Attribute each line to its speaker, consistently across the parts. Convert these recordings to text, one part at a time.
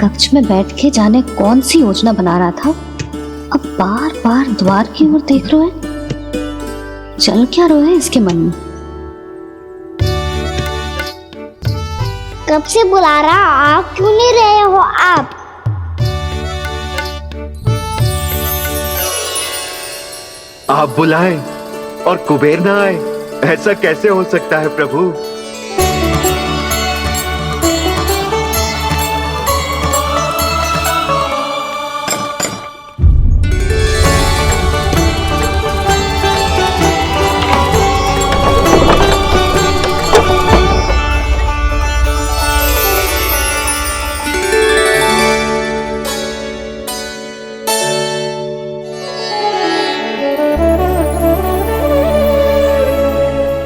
Speaker 1: कक्ष में बैठ के जाने कौन सी योजना बना रहा था, अब बार बार द्वार की ओर देख रहे हैं। चल क्या रहे हैं इसके मन में?
Speaker 2: कब से बुला रहा, आप क्यों नहीं रहे हो?
Speaker 3: आप बुलाएं और कुबेर ना आए, ऐसा कैसे हो सकता है प्रभु?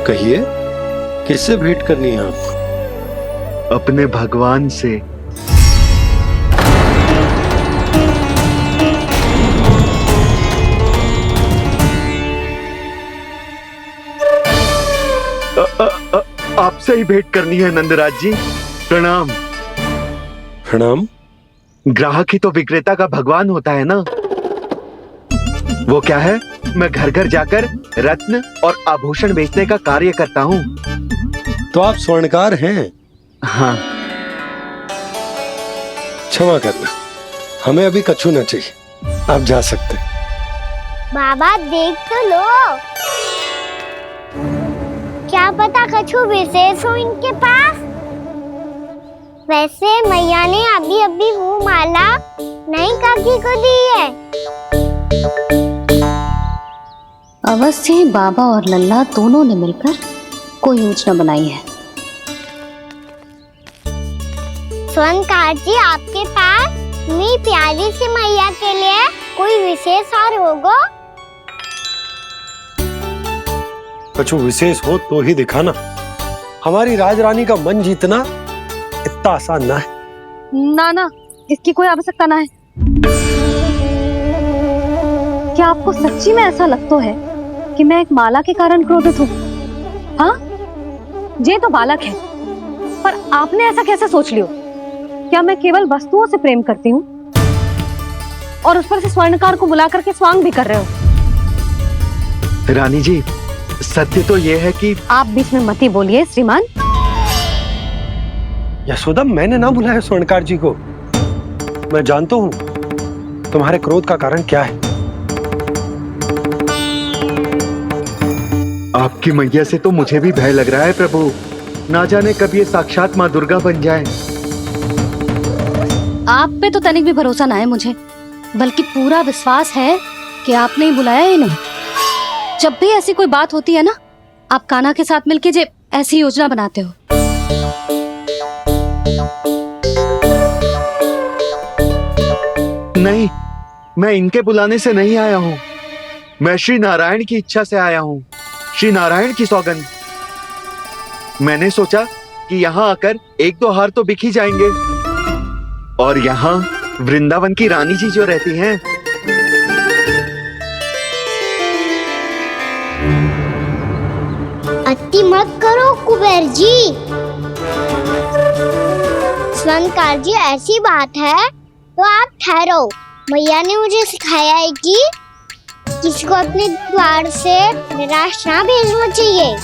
Speaker 4: कहिए, किससे भेंट करनी है आपको?
Speaker 3: अपने भगवान से। आपसे ही भेंट करनी है नंदराज जी। प्रणाम।
Speaker 4: प्रणाम।
Speaker 3: ग्राहक ही तो विक्रेता का भगवान होता है ना। वो क्या है, मैं घर घर जाकर रत्न और आभूषण बेचने का कार्य करता हूँ।
Speaker 4: तो आप स्वर्णकार हैं?
Speaker 3: हाँ।
Speaker 4: क्षमा करना, हमें अभी कछु न चाहिए, आप जा सकते।
Speaker 2: बाबा देख तो लो, क्या पता कछु विशेष हो इनके पास। वैसे मैया ने अभी अभी वो माला नई काकी को दी है।
Speaker 1: अवश्य ही बाबा और लल्ला दोनों ने मिलकर कोई योजना बनाई है।
Speaker 2: स्वर्णकार जी, आपके पास मेरी प्यारी सी मैया के लिए कोई विशेष हार होगा?
Speaker 4: कछु विशेष हो तो ही दिखाना। हमारी राजरानी का मन जीतना इतना आसान ना है।
Speaker 1: ना, इसकी कोई आवश्यकता ना है। क्या आपको सच्ची में ऐसा लगता है कि मैं एक माला के कारण क्रोधित हूँ? हाँ, ये तो बालक है, पर आपने ऐसा कैसे सोच लियो? क्या मैं केवल वस्तुओं से प्रेम करती हूँ और उस पर से स्वर्णकार को बुला करके स्वांग भी कर रहे हो?
Speaker 3: रानी जी, सत्य तो ये है कि
Speaker 1: आप बीच में मत ही बोलिए श्रीमान।
Speaker 4: यशोदा, मैंने ना बुलाया स्वर्णकार जी को। मैं जानता हूँ तुम्हारे क्रोध का कारण क्या है।
Speaker 3: आपकी मैया से तो मुझे भी भय लग रहा है प्रभु। ना जाने कब ये साक्षात माँ दुर्गा बन जाए।
Speaker 1: आप पे तो तनिक भी भरोसा ना है मुझे, बल्कि पूरा विश्वास है कि आपने ही बुलाया ही नहीं। जब भी ऐसी कोई बात होती है ना, आप कान्हा के साथ मिलके जे ऐसी योजना बनाते हो।
Speaker 3: नहीं, मैं इनके बुलाने से नहीं आया हूँ। मैं श्री नारायण की इच्छा से आया हूँ, श्री नारायण की सौगंध। मैंने सोचा कि यहाँ आकर एक दो हार तो बिक ही जाएंगे। और यहाँ वृंदावन की रानी जी जो रहती हैं,
Speaker 2: अति मत करो कुबेर जी। स्वर्णकार जी, ऐसी बात है तो आप ठहरो। मैया ने मुझे सिखाया है कि किसी को अपने द्वार से निराश ना भेजना चाहिए।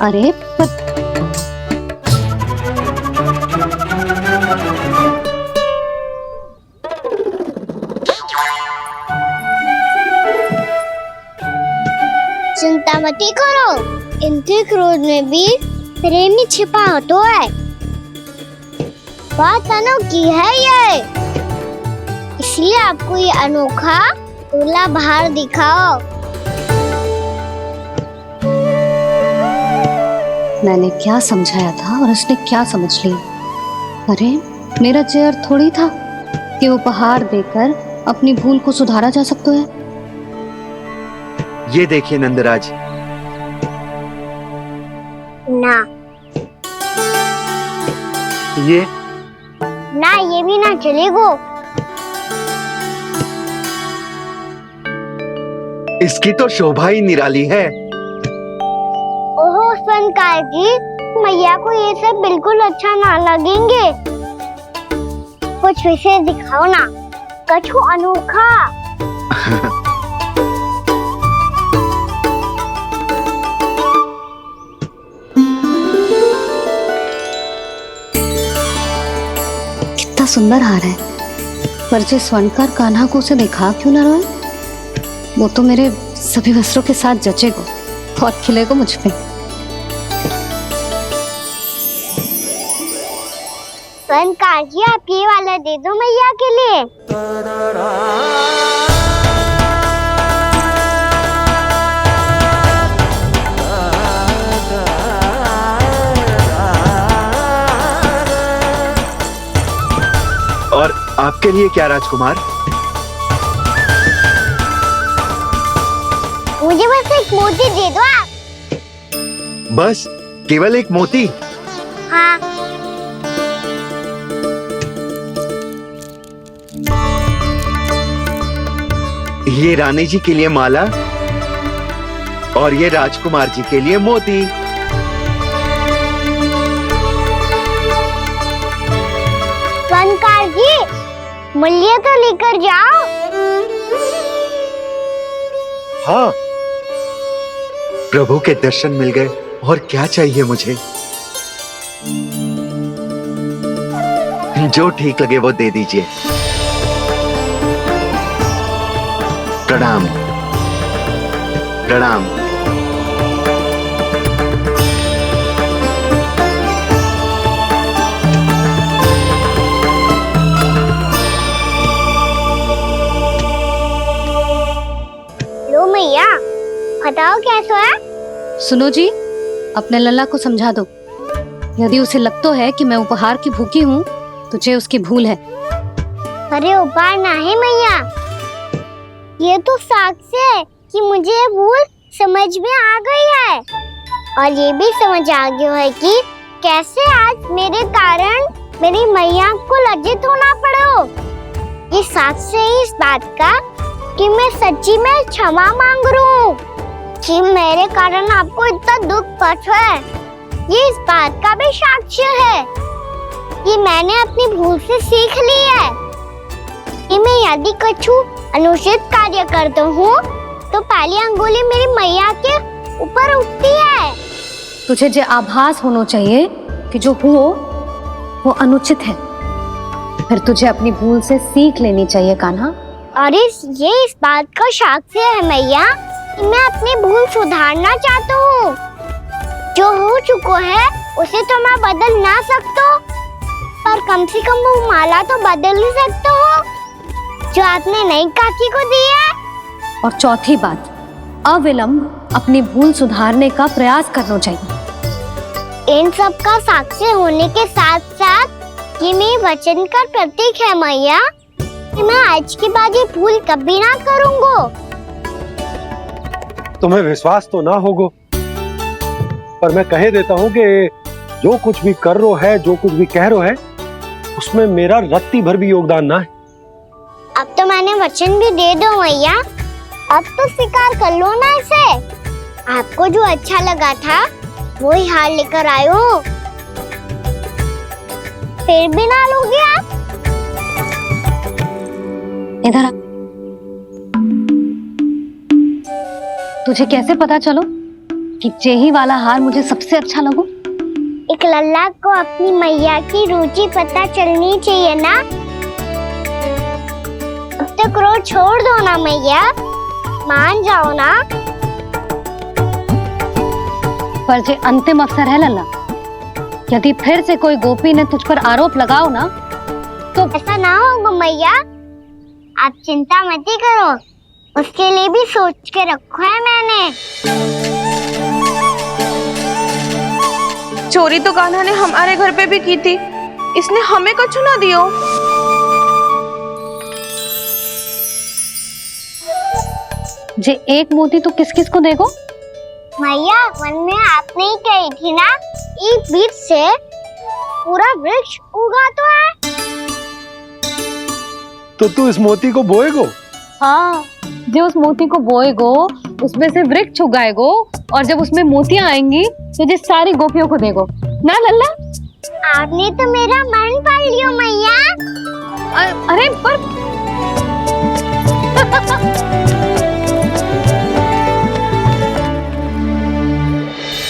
Speaker 1: अरे पर
Speaker 2: चिंता मत करो, इनके क्रोध में भी प्रेम ही छिपा होता है। बात अनोखी है ये, इसलिए आपको ये अनोखा दूल्हा बाहर दिखाओ।
Speaker 1: मैंने क्या समझाया था और उसने क्या समझ लिया? अरे मेरा चेयर थोड़ी था कि उपहार देकर अपनी भूल को सुधारा जा सकता है।
Speaker 3: ये देखिए नंदराज।
Speaker 2: ना,
Speaker 3: ये
Speaker 2: ना, ये भी ना चलेगा।
Speaker 3: इसकी तो शोभा ही निराली है।
Speaker 2: ओहो स्वर्णकार जी, मैया को ये सब बिल्कुल अच्छा ना लगेंगे। कुछ विशेष दिखाओ ना, कछु अनोखा।
Speaker 1: कितना सुंदर हार है, पर जो स्वर्णकार कान्हा को उसे दिखा क्यों ना रोए? वो तो मेरे सभी वस्त्रों के साथ जचेगा और खिलेगा मुझ पे।
Speaker 2: स्वर्णकार जी, आप ये वाला दे दो मैया के लिए।
Speaker 3: और आपके लिए क्या राजकुमार?
Speaker 2: मुझे बस एक मोती दे दो आप।
Speaker 3: बस केवल एक मोती?
Speaker 2: हाँ।
Speaker 3: ये रानी जी के लिए माला और ये राजकुमार जी के लिए मोती।
Speaker 2: स्वर्णकार जी, मूल्य तो लेकर जाओ।
Speaker 4: हाँ,
Speaker 3: प्रभु के दर्शन मिल गए, और क्या चाहिए मुझे? जो ठीक लगे वो दे दीजिए। प्रणाम प्रणाम।
Speaker 2: लो मैया, बताओ कैसा है?
Speaker 1: सुनो जी, अपने लल्ला को समझा दो। यदि उसे लगता है कि मैं उपहार की भूखी हूँ, तो ये उसकी भूल है।
Speaker 2: अरे उपहार ना है मैया, ये तो साक्ष्य है कि मुझे ये भूल समझ में आ गई है, और ये भी समझ आ गया है कि कैसे आज मेरे कारण मेरी मैया को लज्जित होना पड़ो। ये साक्ष्य है इस बात का कि मैं सच्ची में क्षमा मांग रहा हूँ कि मेरे कारण आपको इतना दुख पहुंचा है। ये इस बात का भी साक्ष्य है कि मैंने अपनी भूल से सीख ली है कि मैं यदि कछु अनुचित कार्य करता हूँ तो पहली अंगुली मेरी मैया के ऊपर उठती है।
Speaker 1: तुझे जो आभास होना चाहिए कि जो हुआ वो अनुचित है, फिर तुझे अपनी भूल से सीख लेनी चाहिए कान्हा।
Speaker 2: और ये इस बात का साक्ष्य है मैया कि मैं अपनी भूल सुधारना चाहता हूँ। जो हो चुका है उसे तो मैं बदल ना सकता, पर कम से कम वो माला तो बदल ही सकता हूँ जो आपने नई काकी को दी है।
Speaker 1: और चौथी बात, अविलंब अपनी भूल सुधारने का प्रयास करना चाहिए।
Speaker 2: इन सब का साक्षी होने के साथ साथ ये मेरे वचन का प्रतीक है मैया कि मैं आज के बाद ये भूल कभी ना करूँगा।
Speaker 4: तुम्हें विश्वास तो ना होगो, पर मैं कह देता हूँ कि जो कुछ भी कर रो है, जो कुछ भी कह रो है, उसमें मेरा रत्ती भर भी योगदान ना है।
Speaker 2: अब तो मैंने वचन भी दे दो मैया, अब तो स्वीकार कर लो ना इसे। आपको जो अच्छा लगा था वो ही हार लेकर आयो, फिर भी ना लोगे आप?
Speaker 1: इधर आ। तुझे कैसे पता चलो कि यही वाला हार मुझे सबसे अच्छा लगो?
Speaker 2: एक लल्ला को अपनी मैया की रुचि पता चलनी चाहिए ना। अब तक क्रोध छोड़ दो ना मैया, मान जाओ ना।
Speaker 1: पर जे अंतिम अवसर है लल्ला, यदि फिर से कोई गोपी ने तुझ पर आरोप लगाओ ना तो
Speaker 2: ऐसा ना होगा मैया, आप चिंता मत ही करो, उसके लिए भी सोच के रखा है मैंने।
Speaker 5: चोरी तो कान्हा ने हमारे घर पे भी की थी, इसने हमें कछु ना दियो।
Speaker 1: जे एक मोती तो किस किस को देगो?
Speaker 2: मैया, मन में आपने ही कही थी ना, एक बीज से पूरा वृक्ष उगा तो है।
Speaker 4: तो तू इस मोती को बोएगो?
Speaker 1: हाँ, जो उस मोती को बोएगो उसमें से वृक्ष उगाएगो, और जब उसमें मोतियां आएंगी तो जो सारी गोपियों को देगो। ना लल्ला।
Speaker 2: आपने तो मेरा मन पढ़ लियो मैया।
Speaker 1: अरे पर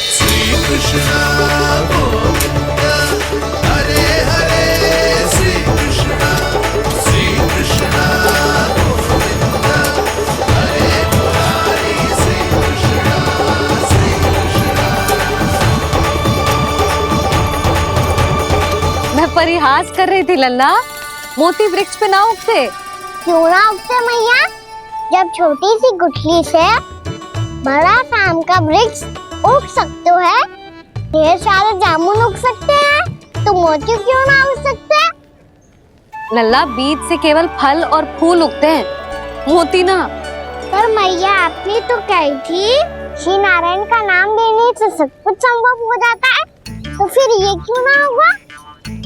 Speaker 6: श्री कृष्ण गोविंद हरे हरे श्री कृष्ण गोविंद हरे मुरारी श्री कृष्ण
Speaker 1: मैं परिहास कर रही थी लल्ला, मोती वृक्ष पे ना उगते।
Speaker 2: क्यों ना उगते मैया? जब छोटी सी गुठली से बड़ा आम का वृक्ष उग सकते है, ढेर सारे जामुन उग सकते हैं, तो मोती क्यों ना उग सकते?
Speaker 1: लल्ला, बीज से केवल फल और फूल उगते हैं, मोती ना।
Speaker 2: पर मैया आपने तो कही थी श्री नारायण का नाम लेने से सब कुछ संभव हो जाता है, तो फिर ये क्यों ना हुआ?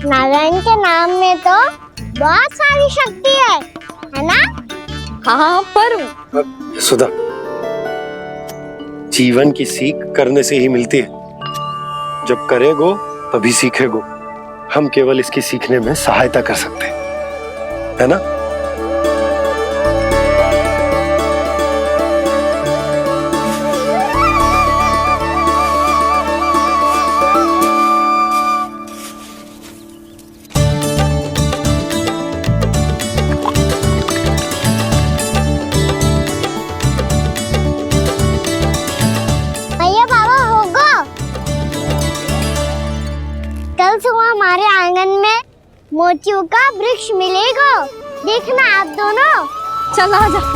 Speaker 2: नारायण के नाम में तो बहुत सारी शक्ति है ना?
Speaker 1: हाँ पर
Speaker 4: सुधा, जीवन की सीख करने से ही मिलती है। जब करेगो तभी सीखेगो। हम केवल इसकी सीखने में सहायता कर सकते हैं, है ना?
Speaker 2: भैया बाबा होगो, कल सुबह हमारे आंगन में मोतियों का वृक्ष मिलेगा, देखना आप दोनों।
Speaker 1: चल आ जा।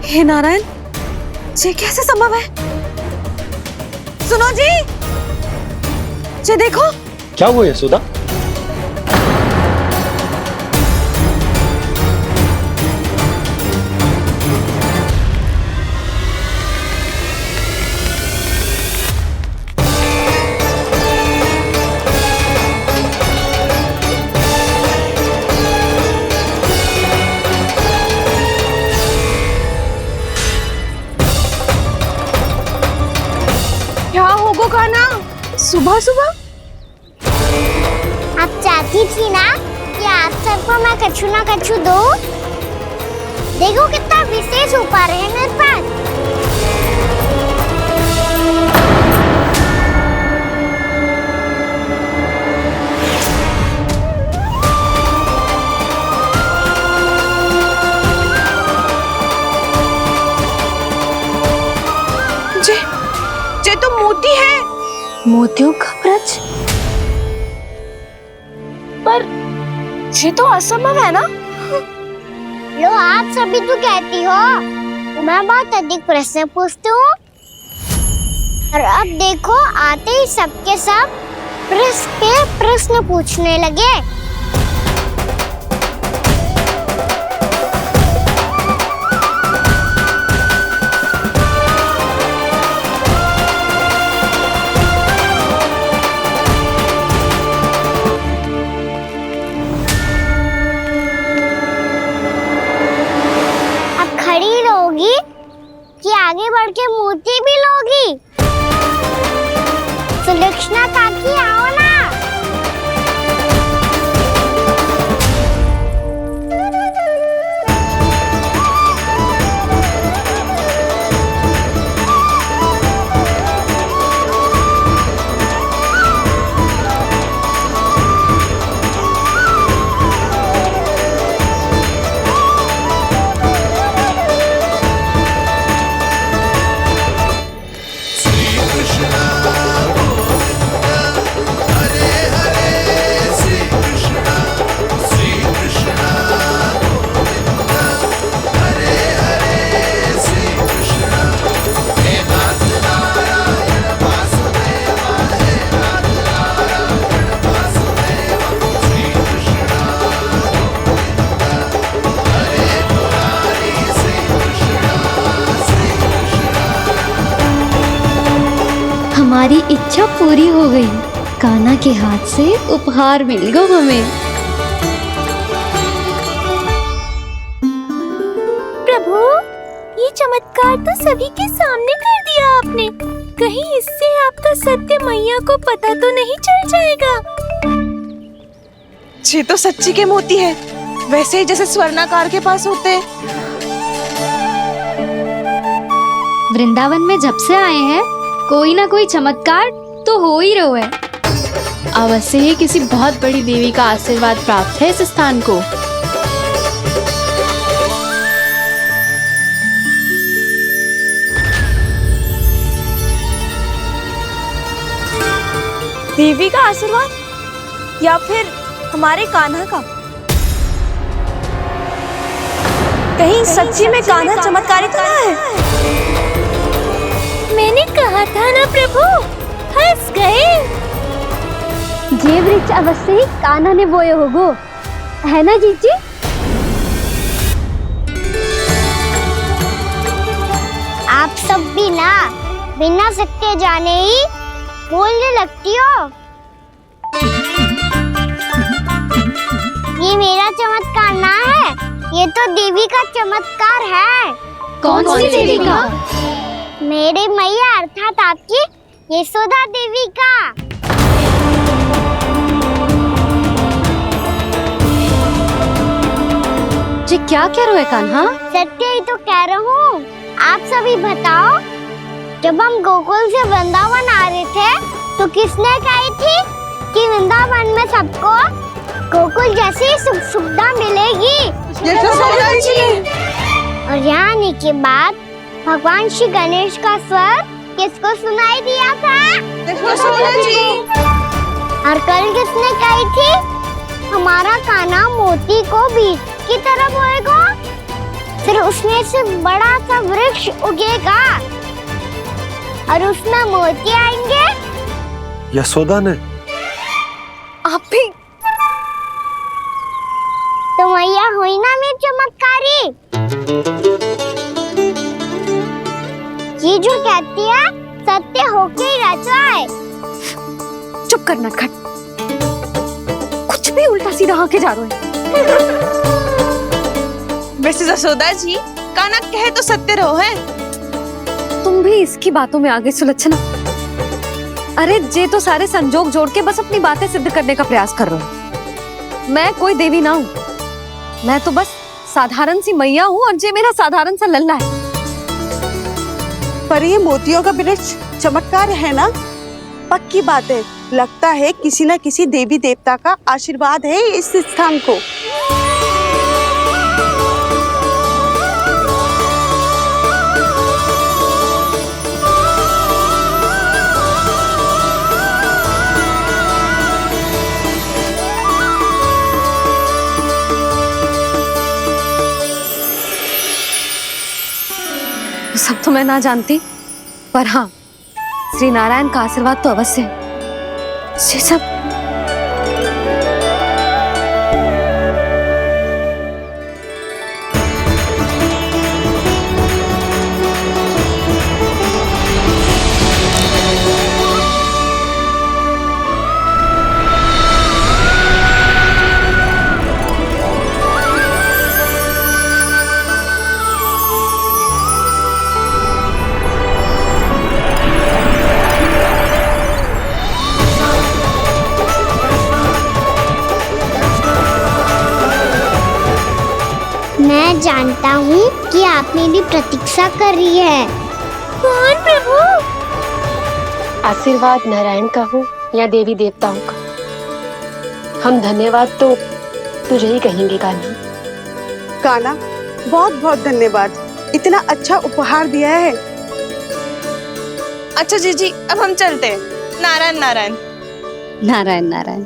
Speaker 1: हे नारायण, ये कैसे संभव है? सुनो जी, ये देखो।
Speaker 4: क्या हुआ है सुधा?
Speaker 5: क्या होगो खाना सुबह सुबह?
Speaker 2: आप चाहती थी ना कि आज सबको मैं कछु ना कछु दूं? देखो कितना विशेष उपहार है मेरे पास।
Speaker 5: ये तो मोती है।
Speaker 1: मोतियों का वृक्ष?
Speaker 5: पर ये तो असंभव है ना?
Speaker 2: लो, आप सभी तो कहती हो मैं बहुत अधिक प्रश्न पूछती हूँ, और अब देखो आते ही सबके सब प्रश्न पूछने लगे। खड़ी रहोगी कि आगे बढ़ के मोती भी लोगी? सुलक्षणा काकी आओ ना।
Speaker 7: हमारी इच्छा पूरी हो गई। कान्हा के हाथ से उपहार मिल गो हमें।
Speaker 8: प्रभु, ये चमत्कार तो सभी के सामने कर दिया आपने। कहीं इससे आपका सत्य मैया को पता तो नहीं चल जाएगा?
Speaker 5: ये तो सच्ची के मोती है, वैसे ही जैसे स्वर्णाकार के पास होते हैं।
Speaker 7: वृंदावन में जब से आए हैं कोई ना कोई चमत्कार तो हो ही रहा है। अवश्य ही किसी बहुत बड़ी देवी का आशीर्वाद प्राप्त है इस स्थान को।
Speaker 5: देवी का आशीर्वाद या फिर हमारे कान्हा का? कहीं सच्ची में कान्हा चमत्कारी तो ना है?
Speaker 8: मैंने कहा था ना प्रभु, फंस गए।
Speaker 2: ये वृक्ष अवश्य ही कान्हा ने बोए होगो, है ना जीजी? आप सब भी ना बिना सत्य जाने ही बोलने लगती हो। ये मेरा चमत्कार ना है, ये तो देवी का चमत्कार है।
Speaker 7: कौन सी देवी का?
Speaker 2: मेरे मैया अर्थात आपकी यशोदा देवी का।
Speaker 1: जी क्या कह रहे हो कान्हा?
Speaker 2: सत्य ही तो कह रहा हूँ। आप सभी बताओ, जब हम गोकुल से वृंदावन आ रहे थे तो किसने कही थी कि वृंदावन में सबको गोकुल जैसी सुख सुविधा मिलेगी?
Speaker 5: यशोदा जी।
Speaker 2: और यहाँ आने के बाद भगवान श्री गणेश का स्वर किसको सुनाई दिया था?
Speaker 5: यशोदा जी।
Speaker 2: और कल किसने कही थी हमारा कान्हा मोती को बीज की तरह बोएगा, फिर उसमें से बड़ा सा वृक्ष उगेगा और उसमें मोती आएंगे?
Speaker 4: यशोदा ने?
Speaker 1: आप भी?
Speaker 2: तो मैया हुई ना मेरी चमत्कारी। ये जो कहती है सत्य होके ही रहता है।
Speaker 1: चुप कर नटखट, कुछ भी उल्टा सीधा आके जा रहे हैं।
Speaker 5: वैसे यशोदा जी, कान्हा कहे तो सत्य रहो है।
Speaker 1: तुम भी इसकी बातों में आगे सुलझना। अरे जे तो सारे संजोग जोड़ के बस अपनी बातें सिद्ध करने का प्रयास कर रहे हो। मैं कोई देवी ना हूँ, मैं तो बस साधारण सी मैया हूँ और जे मेरा साधारण सा लल्ला है।
Speaker 9: पर ये मोतियों का वृक्ष चमत्कार है ना? पक्की बात है, लगता है किसी न किसी देवी देवता का आशीर्वाद है इस स्थान को।
Speaker 1: सब तो मैं ना जानती, पर हाँ, श्री नारायण का आशीर्वाद तो अवश्य है। ये सब
Speaker 2: मैं जानता हूँ कि आप मेरी प्रतीक्षा कर रही है।
Speaker 8: कौन प्रभु?
Speaker 10: आशीर्वाद नारायण का हो या देवी देवताओं का, हम धन्यवाद तो तुझे ही कहेंगे कान्हा।
Speaker 9: कान्हा, बहुत बहुत धन्यवाद, इतना अच्छा उपहार दिया है।
Speaker 5: अच्छा जीजी, अब हम चलते हैं। नारायण नारायण।
Speaker 1: नारायण नारायण।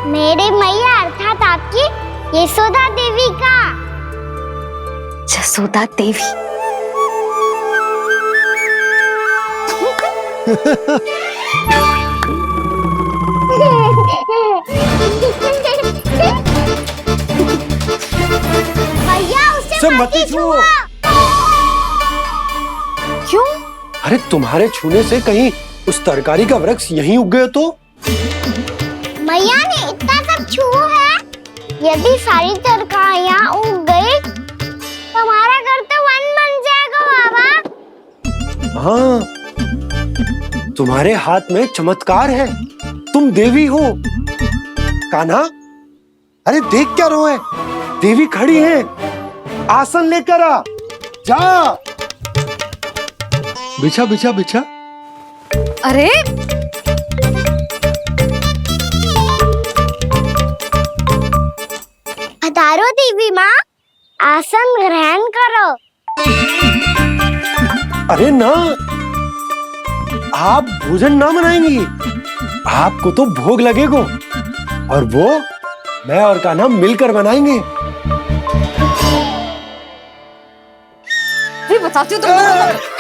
Speaker 2: मेरी मैया अर्थात आपकी यशोदा देवी का।
Speaker 1: जसोदा देवी।
Speaker 2: भैया उसे
Speaker 4: सब
Speaker 2: मत
Speaker 4: मत छुओ।
Speaker 1: क्यों?
Speaker 4: अरे तुम्हारे छूने से कहीं उस तरकारी का वृक्ष यहीं उग गए तो?
Speaker 2: मैया ने इतना सब छुआ है, यदि सारी तरकारियां उग गई तो हमारा घर तो वन बन जाएगा बाबा।
Speaker 4: हाँ, तुम्हारे हाथ में चमत्कार है, तुम देवी हो। कान्हा, अरे देख क्या रो है, देवी खड़ी है, आसन लेकर आ, जा। बिछा बिछा बिछा।
Speaker 1: अरे
Speaker 2: पधारो देवी माँ, आसन ग्रहण करो।
Speaker 4: अरे ना, आप भोजन ना बनाएंगी, आपको तो भोग लगेगा और वो मैं और कान्हा मिलकर बनाएंगे।
Speaker 1: भी बताती हूँ तुमको।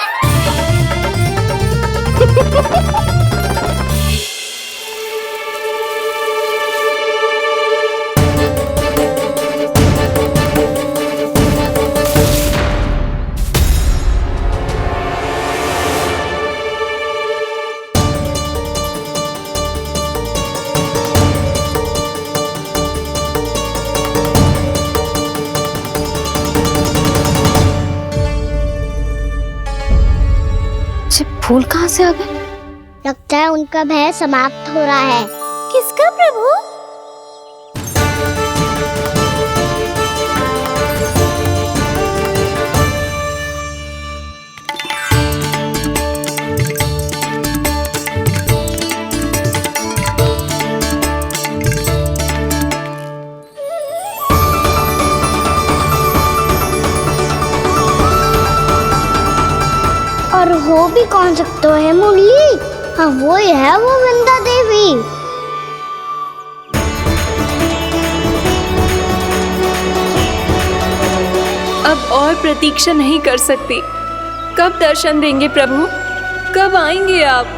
Speaker 1: फूल कहाँ से आ गए?
Speaker 2: लगता है उनका भय समाप्त हो रहा है।
Speaker 8: किसका प्रभु?
Speaker 2: और वो भी कौन सकता है मुरली? हाँ वो ही है, वो वृंदा देवी।
Speaker 8: अब और प्रतीक्षा नहीं कर सकती। कब दर्शन देंगे प्रभु? कब आएंगे आप?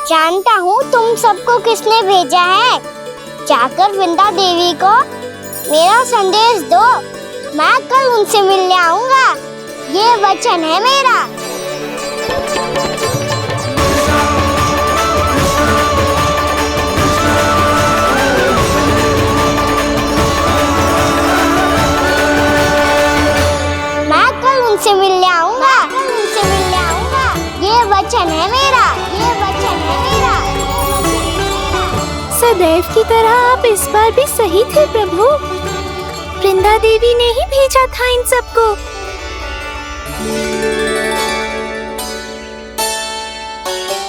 Speaker 2: जानता हूँ तुम सबको किसने भेजा है। जाकर वृंदा देवी को मेरा संदेश दो, मैं कल उनसे मिलने आऊंगा, ये वचन है मेरा। मैं कल उनसे मिलने आऊंगा, ये वचन है मेरा, ये वचन है मेरा।
Speaker 8: सदैव की तरह आप इस बार भी सही थे प्रभु। वृंदा देवी ने ही भेजा था इन सबको।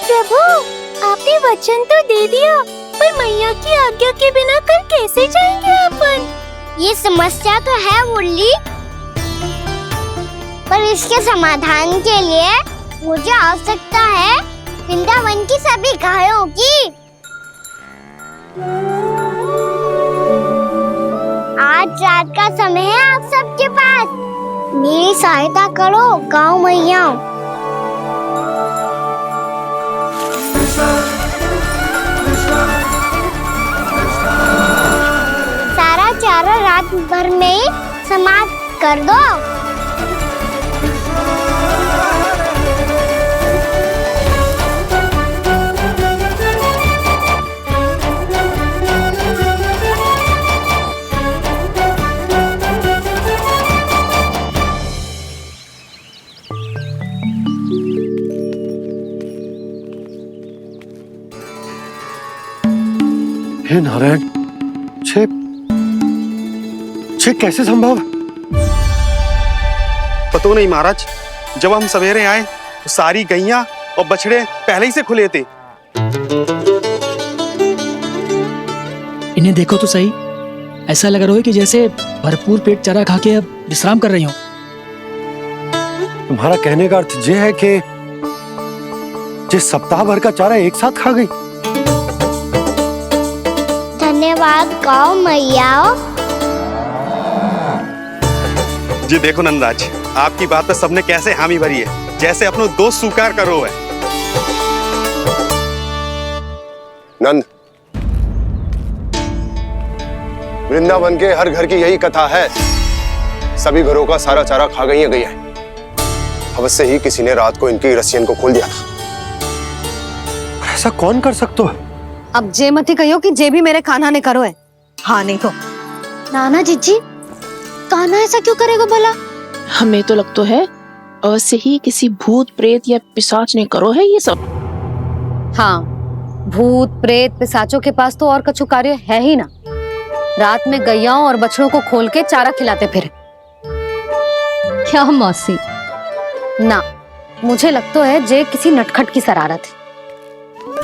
Speaker 8: प्रभु, आपने वचन तो दे दिया, पर मैया की आज्ञा के बिना कल कैसे जाएंगे अपन?
Speaker 2: ये समस्या तो है मुरली, पर इसके समाधान के लिए मुझे आवश्यकता है वृंदावन की सभी गायों की। आज रात का समय है आप सबके पास, मेरी सहायता करो गाँव मैया। सारा चारा रात भर में ही समाप्त कर दो।
Speaker 4: हे नारायण, छे कैसे संभव?
Speaker 11: पता नहीं महाराज, जब हम सवेरे आए तो सारी गैया और बछड़े पहले ही से खुले थे।
Speaker 12: इन्हें देखो तो सही, ऐसा लग रहा है कि जैसे भरपूर पेट चारा खा के अब विश्राम कर रही हो।
Speaker 4: तुम्हारा कहने का अर्थ यह है कि जिस सप्ताह भर का चारा एक साथ खा गई।
Speaker 2: धन्यवाद गाओ मैया।
Speaker 11: जी देखो नंदराज, आपकी बात पे सबने कैसे हामी भरी है, जैसे अपनो दोस्त स्वीकार करो है।
Speaker 13: नंद, वृंदावन के हर घर की यही कथा है। सभी घरों का सारा चारा खा गई है। अवश्य ही किसी ने रात को इनकी रस्सियन को खोल दिया था।
Speaker 4: ऐसा कौन कर सकता है?
Speaker 1: अब जे मती कहियो कि जे भी मेरे कान्हा ने करो है। हाँ नहीं तो
Speaker 7: नाना जीजी, कान्हा ऐसा क्यों करेगा भला?
Speaker 5: हमें तो लगता है अवश्य ही किसी भूत प्रेत या पिशाच ने करो है ये सब।
Speaker 1: हाँ, भूत प्रेत पिशाचों के पास तो और कछु कार्य है ही ना। रात में गैयाओं और बछड़ों को खोल के चारा खिलाते फिर। क्या मौसी? ना, मुझे लगता है जे किसी नटखट की शरारत है।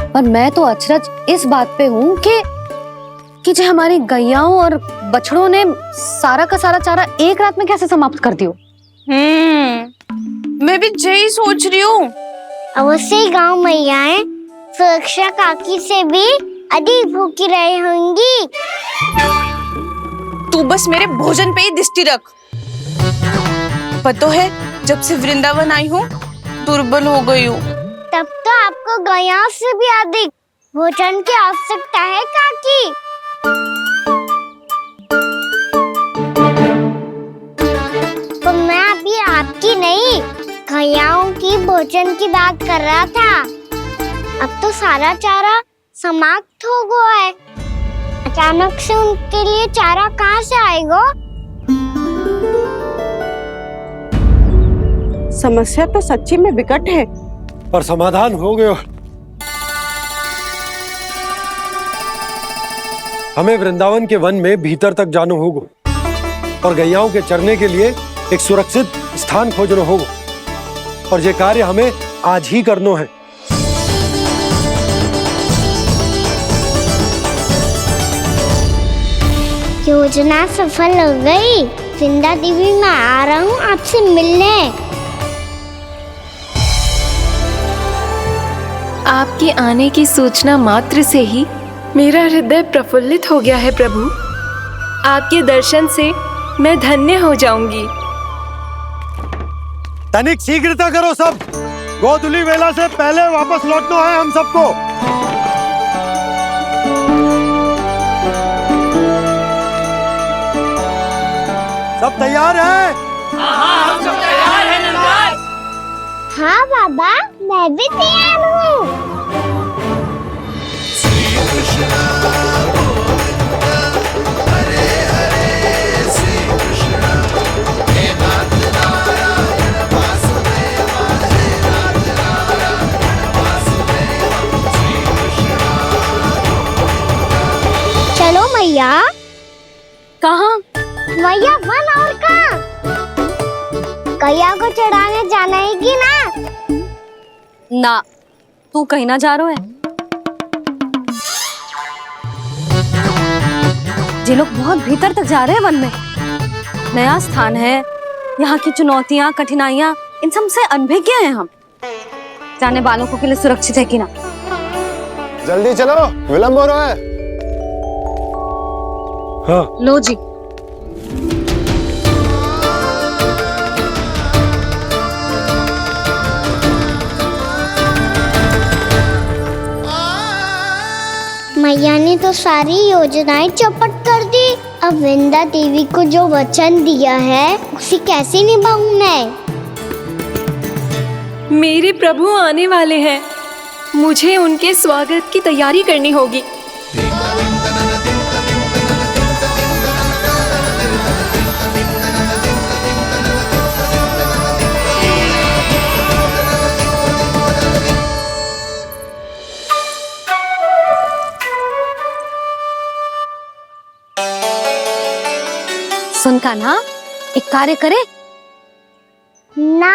Speaker 1: पर मैं तो अचरज इस बात पे हूँ कि जो हमारी गैयाओं और बछड़ों ने सारा का सारा चारा एक रात में कैसे समाप्त कर दियो।
Speaker 5: मैं भी यही सोच रही हूँ।
Speaker 2: अवश्य ही गाँव मैयाएं सुरक्षा काकी से भी अधिक भूखी रही होंगी।
Speaker 5: तू बस मेरे भोजन पे ही दृष्टि रख। पता है, जब से वृंदावन आई हूँ दुर्बल हो गई हूँ।
Speaker 2: तब तो आपको गैया से भी अधिक भोजन की आवश्यकता है काकी। तो मैं अभी आपकी नहीं, गैयाओं की भोजन की बात कर रहा था। अब तो सारा चारा समाप्त हो गया है। अचानक से उनके लिए चारा कहाँ से आएगा?
Speaker 9: समस्या तो सच्ची में विकट है,
Speaker 4: पर समाधान हो गया। हमें वृंदावन के वन में भीतर तक जाना होगा और गैयाओं के चरने के लिए एक सुरक्षित स्थान खोजना होगा, और ये कार्य हमें आज ही करना है।
Speaker 2: योजना सफल हो गई। वृंदा देवी, मैं आ रहा हूँ आपसे मिलने।
Speaker 8: आपके आने की सूचना मात्र से ही मेरा हृदय प्रफुल्लित हो गया है प्रभु। आपके दर्शन से मैं धन्य हो जाऊंगी।
Speaker 4: तनिक शीघ्रता करो सब, गोधुली वेला से पहले वापस लौटना है हम सबको। सब तैयार है?
Speaker 2: हाँ, हम सब तैयार हैं नंदराज। हाँ बाबा, मैं भी तैयार हूँ।
Speaker 6: श्री कृष्ण गोविंद हरे हरे, श्री कृष्ण हे नाथ नारायण वासुदेवा, हे नाथ नारायण वासुदेवा, श्री कृष्ण।
Speaker 2: चलो मैया।
Speaker 1: कहाँ?
Speaker 2: मैया वन और कहाँ? गैया को चढ़ाने जाना है कि ना?
Speaker 1: ना, तू कहीं ना जा रहा है। ये लोग बहुत भीतर तक जा रहे हैं वन में। नया स्थान है, यहाँ की चुनौतियाँ, कठिनाइयाँ, इन सब से अनभिज्ञ हैं हम। जाने वालों के लिए सुरक्षित है कि ना?
Speaker 13: जल्दी चलो, विलंब हो रहा है।
Speaker 4: हाँ।
Speaker 1: लो जी।
Speaker 2: मैया ने तो सारी योजनाएं चौपट कर दी। अब वृंदा देवी को जो वचन दिया है उसे कैसे निभाऊं मैं?
Speaker 8: मेरे प्रभु आने वाले हैं, मुझे उनके स्वागत की तैयारी करनी होगी।
Speaker 1: सुन कान्हा, एक कार्य करे।
Speaker 2: ना,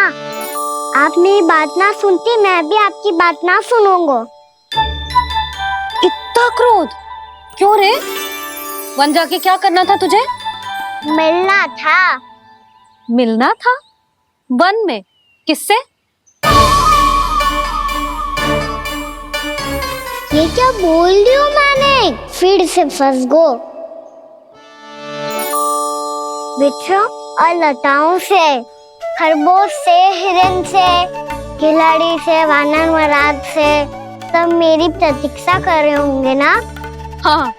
Speaker 2: आप मेरी बात ना सुनती, मैं भी आपकी बात ना सुनूंगा।
Speaker 1: इतना क्रोध क्यों रे? वन जाके क्या करना था तुझे?
Speaker 2: मिलना था।
Speaker 1: मिलना था? वन में? किससे?
Speaker 2: ये क्या बोल रही हूँ मैंने? फिर से फंस गो। वृक्षों और लताओं से, खरगोश से, हिरन से, खिलाड़ी से, वानर महाराज से, सब मेरी प्रतीक्षा कर रहे होंगे ना?
Speaker 1: हाँ,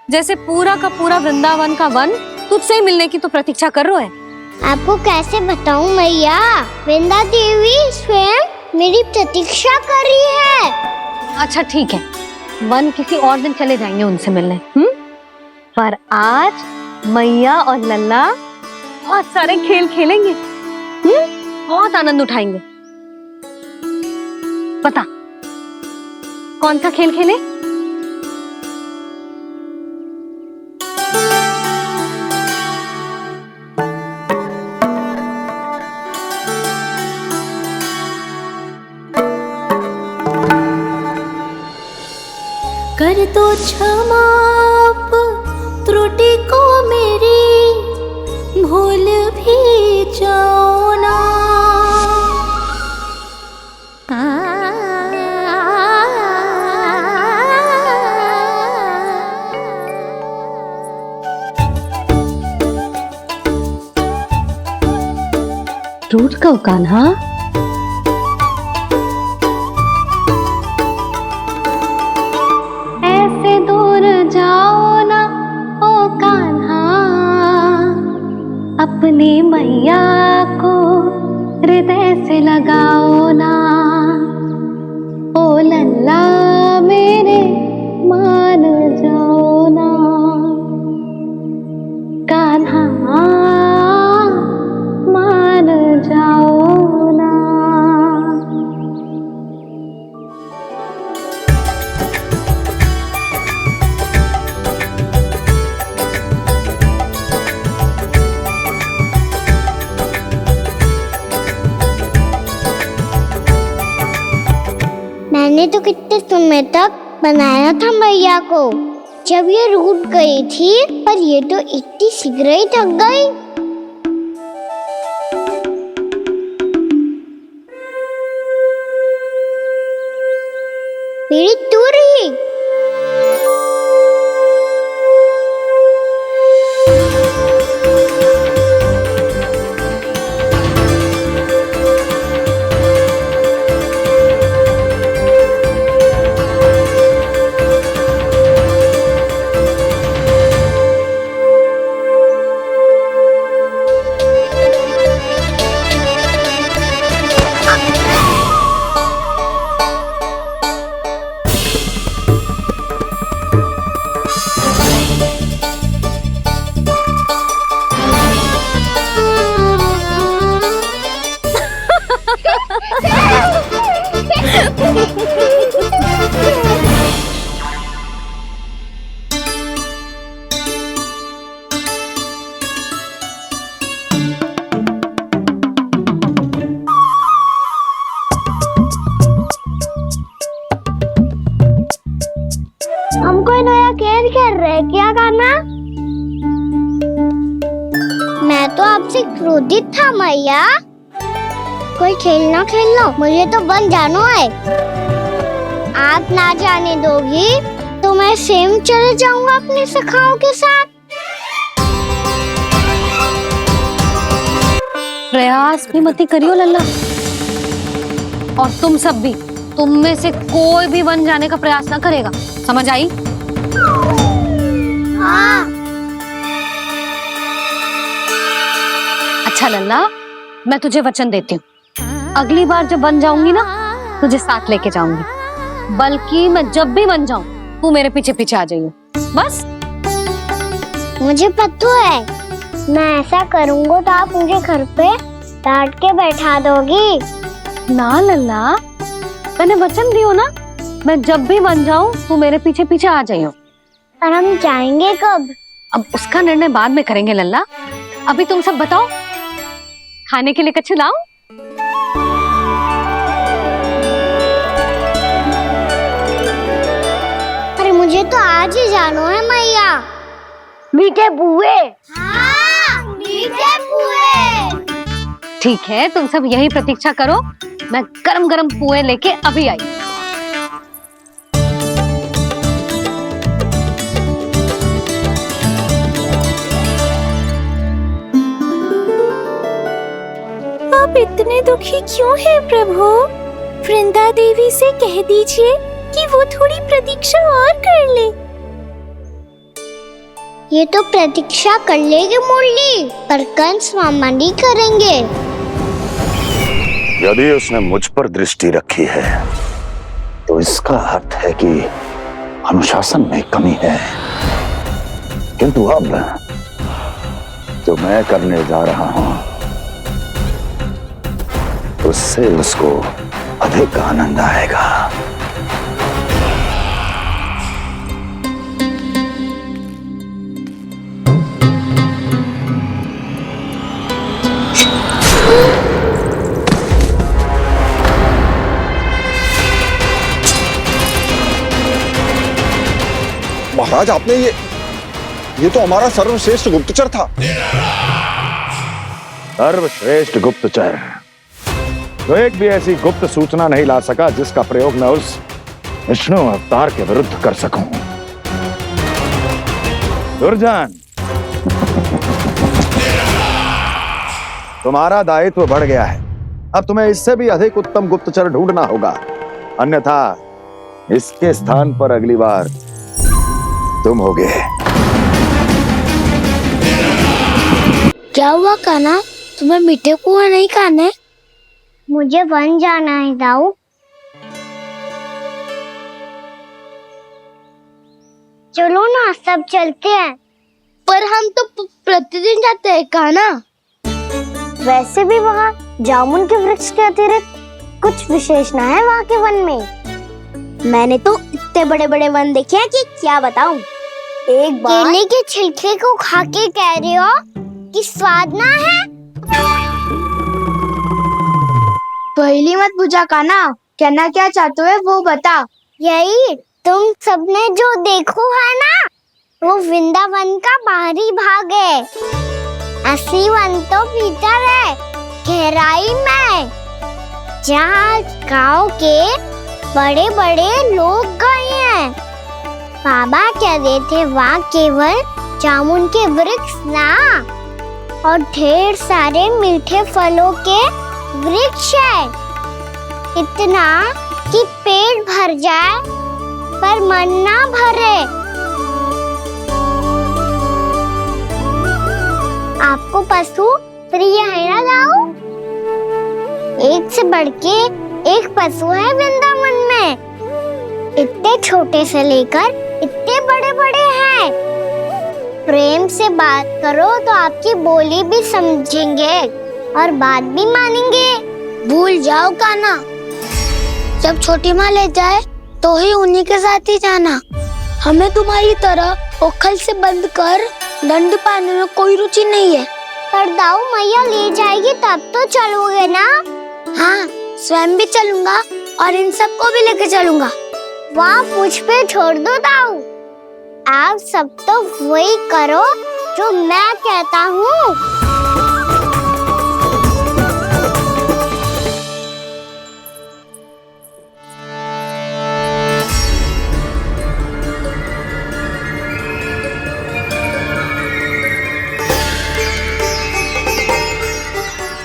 Speaker 1: जैसे पूरा का पूरा वृंदावन का वन तुझसे ही मिलने की तो प्रतीक्षा कर रहा है।
Speaker 2: आपको कैसे बताऊं मैया? वृंदा देवी स्वयं मेरी प्रतीक्षा कर रही है।
Speaker 1: अच्छा ठीक है, वन किसी और दिन चले जाएंगे उनसे मिलने। पर आज मैया और लल्ला बहुत सारे खेल खेलेंगे। बहुत आनंद उठाएंगे। पता कौन सा खेल खेले?
Speaker 8: कर दो क्षमा त्रुटि को मेरी, भूल भी जाओ ना।
Speaker 1: टूट कब कान्हा? ऐसे दूर जाओ ना ओ कान्हा, अपनी मैया को हृदय से लगाओ ना। ओ लल्ला मेरे मान जाओ ना, कान्हा मान जाओ ना।
Speaker 2: मैंने तो कितने समय तक बनाया था मैया को, जब ये रूठ गई थी, पर ये तो इतनी शीघ्र ही थक गई। मेरी दूर ही हम कोई नया खेल खेल रहे हैं क्या कान्हा? मैं तो आपसे क्रोधित था मैया। कोई खेलना खेल लो, मुझे तो बन जानो है। आप ना जाने दोगी तो मैं स्वयं चले जाऊंगा अपने सखाओं के साथ।
Speaker 1: प्रयास भी मत करियो लल्ला, और तुम सब भी, तुम में से कोई भी वन जाने का प्रयास ना करेगा, समझ आई?
Speaker 2: हाँ।
Speaker 1: अच्छा लल्ला, मैं तुझे वचन देती हूँ, अगली बार जब बन जाऊंगी ना, तुझे साथ लेके जाऊंगी। बल्कि मैं जब भी बन जाऊं, तू मेरे पीछे पीछे आ जाइए, बस।
Speaker 2: मुझे पता है, मैं ऐसा करूंगा तो आप मुझे घर पे डांट के बैठा दोगी।
Speaker 1: ना लल्ला, मैंने वचन दियो ना, मैं जब भी बन जाऊं, तू मेरे पीछे पीछे आ जाइयो।
Speaker 2: पर हम जाएंगे कब?
Speaker 1: अब उसका निर्णय बाद में करेंगे लल्ला, अभी तुम सब बताओ, खाने के लिए कछु लाऊं?
Speaker 2: अरे मुझे तो आज ही जाना है मैया। मीठे पुए। हाँ, मीठे पुए।
Speaker 1: ठीक है, तुम सब यही प्रतीक्षा करो, मैं गरम गरम पुए लेके अभी आई।
Speaker 8: आप इतने दुखी क्यों हैं प्रभु? वृंदा देवी से कह दीजिए कि वो थोड़ी प्रतीक्षा और कर ले।
Speaker 2: ये तो प्रतीक्षा कर लेगी मुरली, पर कंस मामा नहीं करेंगे।
Speaker 14: यदि उसने मुझ पर दृष्टि रखी है तो इसका अर्थ है कि अनुशासन में कमी है। किंतु अब जो मैं करने जा रहा हूं उससे उसको अधिक आनंद आएगा।
Speaker 13: महाराज, आपने ये तो हमारा सर्वश्रेष्ठ गुप्तचर था।
Speaker 14: सर्वश्रेष्ठ गुप्तचर जो एक भी ऐसी गुप्त सूचना नहीं ला सका जिसका प्रयोग मैं उस विष्णु अवतार के विरुद्ध कर सकूं। दुर्जन, तुम्हारा दायित्व बढ़ गया है। अब तुम्हें इससे भी अधिक उत्तम गुप्तचर ढूंढना होगा, अन्यथा इसके स्थान पर अगली बार तुम होगे।
Speaker 2: क्या हुआ कान्हा, तुम्हें मीठे पुआ नहीं खाने? मुझे वन जाना है दाऊ। चलो ना, सब चलते हैं। पर हम तो प्रतिदिन जाते हैं कान्हा। वैसे भी वहाँ जामुन के वृक्ष के अतिरिक्त कुछ विशेष ना है वहाँ के वन में। मैंने तो इतने बड़े बड़े वन देखे हैं कि क्या बताऊं। एक बार केले के छिलके को खा के कह रहे हो कि स्वाद ना है?
Speaker 7: पहली मत बुझा कान्हा, कहना क्या चाहते हो वो बता।
Speaker 2: यही तुम सबने जो देखो है ना, वो वृंदावन का बाहरी भाग है। असली वन तो भीतर है, गहराई में, जहाँ गांव के बड़े बड़े लोग गए हैं। बाबा कह रहे थे वहाँ केवल जामुन के वृक्ष ना, और ढेर सारे मीठे फलों के वृक्ष है। इतना कि पेट भर जाए पर मन ना भरे। आपको पशु प्रिय है ना दाऊ? एक से बढ़ के एक पशु है वृंदावन में। इतने छोटे से लेकर इतने बड़े बड़े हैं। प्रेम से बात करो तो आपकी बोली भी समझेंगे और बात भी मानेंगे। भूल जाओ कान्हा, जब छोटी माँ ले जाए तो ही उन्हीं के साथ ही जाना। हमें तुम्हारी तरह ओखल से बंद कर दंड पाने में कोई रुचि नहीं है। पर दाऊ मैया ले जाएगी तब तो चलोगे ना? हाँ, स्वयं भी चलूंगा और इन सबको भी लेके चलूंगा। वहाँ मुझ पे छोड़ दो दाऊ। आप सब तो वही करो जो मैं कहता हूँ।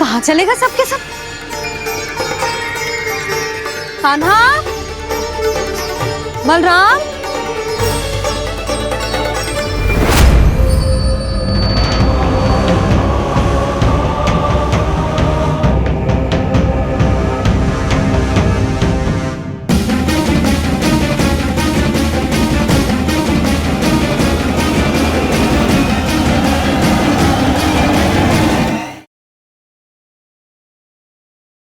Speaker 1: कहाँ चलेगा सबके सब? कान्हा, बलराम,